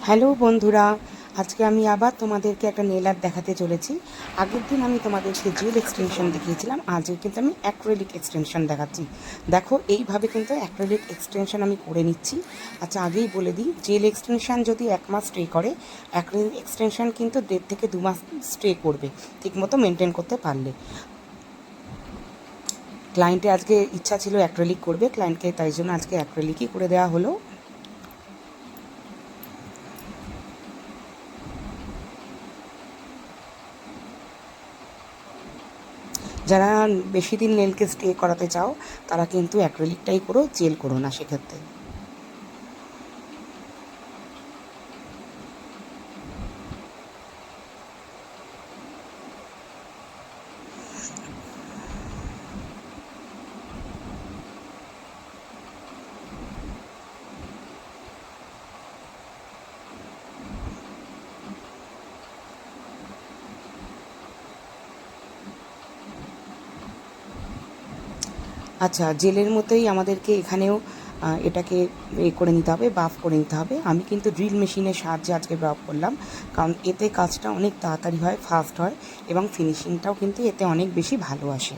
Hello বন্ধুরা, আজকে আমি আবার তোমাদেরকে একটা নেল আর্ট দেখাতে চলেছি। আগের দিন আমি তোমাদেরকে জেল এক্সটেনশন দেখিয়েছিলাম, আজকে কিন্তু আমি অ্যাক্রিলিক এক্সটেনশন দেখাচ্ছি। দেখো, এইভাবে কিন্তু অ্যাক্রিলিক এক্সটেনশন আমি করে নিচ্ছি। আচ্ছা, আগেই বলে দিই, জেল এক্সটেনশন যদি 1 মাস স্টে করে, অ্যাক্রিলিক এক্সটেনশন কিন্তু 1.5 থেকে 2 মাস স্টে করবে, ঠিকমতো মেনটেন করতে পারলে। ক্লায়েন্টের আজকে ইচ্ছা ছিল অ্যাক্রিলিক করবে, ক্লায়েন্টকে তাই জন্য আজকে অ্যাক্রিলিকই করে দেওয়া হলো। যারা বেশি দিন নেলকে স্টে করাতে চাও তারা কিন্তু অ্যাক্রিলিকটাই করো, জেল করো না সেক্ষেত্রে। আচ্ছা, জেলের মতোই আমাদেরকে এখানেও এটাকে করে নিতে হবে, বাফ করে নিতে হবে। আমি কিন্তু ড্রিল মেশিনের সাহায্যে আজকে বাফ করলাম, কারণ এতে কাজটা অনেক তাড়াতাড়ি হয়, ফাস্ট হয়, এবং ফিনিশিংটাও কিন্তু এতে অনেক বেশি ভালো আসে।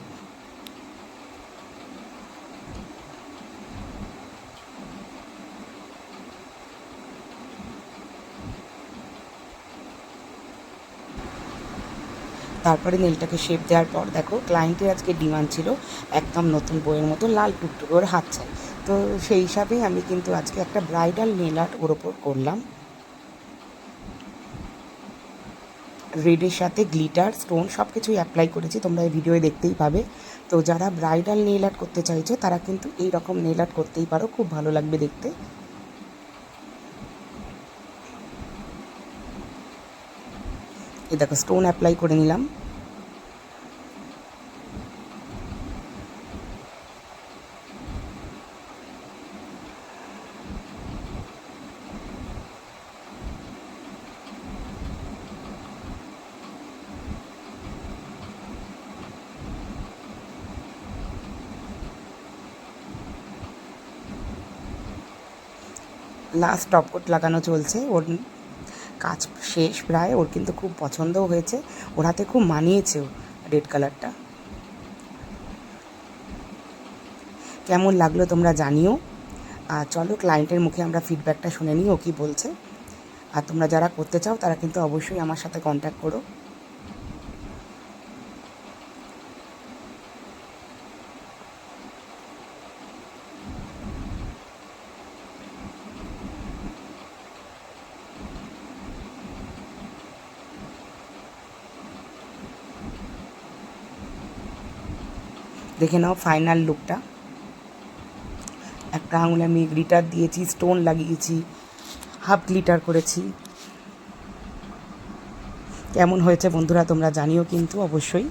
তারপরে নেলটাকে শেপ দেওয়ার পর দেখো, ক্লায়েন্টের আজকে ডিমান্ড ছিল একদম নতুন বইয়ের মতো লাল টুকটুকে ওর হাত চাই। তো সেই হিসাবেই আমি কিন্তু আজকে একটা ব্রাইডাল নেল আর্ট ওর ওপর করলাম। রেডের সাথে গ্লিটার স্টোন সব কিছুই অ্যাপ্লাই করেছি, তোমরা এই ভিডিওয়ে দেখতেই পাবে। তো যারা ব্রাইডাল নেল আর্ট করতে চাইছো তারা কিন্তু এই রকম নেল আর্ট করতেই পারো, খুব ভালো লাগবে দেখতে। এই দেখো, স্টোন অ্যাপ্লাই করে নিলাম। লাস্ট টপ কোট লাগানো চলছে, ওর কাজ শেষ প্রায়। ওর কিন্তু খুব পছন্দও হয়েছে, ওর হাতে খুব মানিয়েছেও রেড কালারটা। কেমন লাগলো তোমরা জানিও। আর চলো, ক্লায়েন্টের মুখে আমরা ফিডব্যাকটা শুনে নিই ও কী বলছে। আর তোমরা যারা করতে চাও তারা কিন্তু অবশ্যই আমার সাথে কন্ট্যাক্ট করো। দেখে নাও ফাইনাল লুকটা। একটা আঙুলে আমি গ্লিটার দিয়েছি, স্টোন লাগিয়েছি, হাফ গ্লিটার করেছি। কেমন হয়েছে বন্ধুরা তোমরা জানিও কিন্তু অবশ্যই।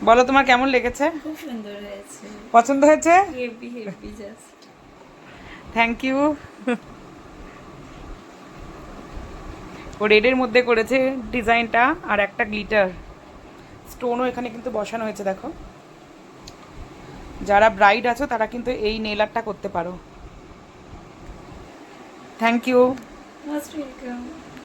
বলো, তোমার কেমন লেগেছে? খুব সুন্দর হয়েছে। পছন্দ হয়েছে? Heavy heavy just. Thank you. ও রেডের মধ্যে করেছে ডিজাইনটা, আর একটা গ্লিটার স্টোনও এখানে কিন্তু বসানো হয়েছে দেখো। যারা ব্রাইড আছো তারা কিন্তু এই নেল আর্টটা করতে পারো। Thank you. Most welcome.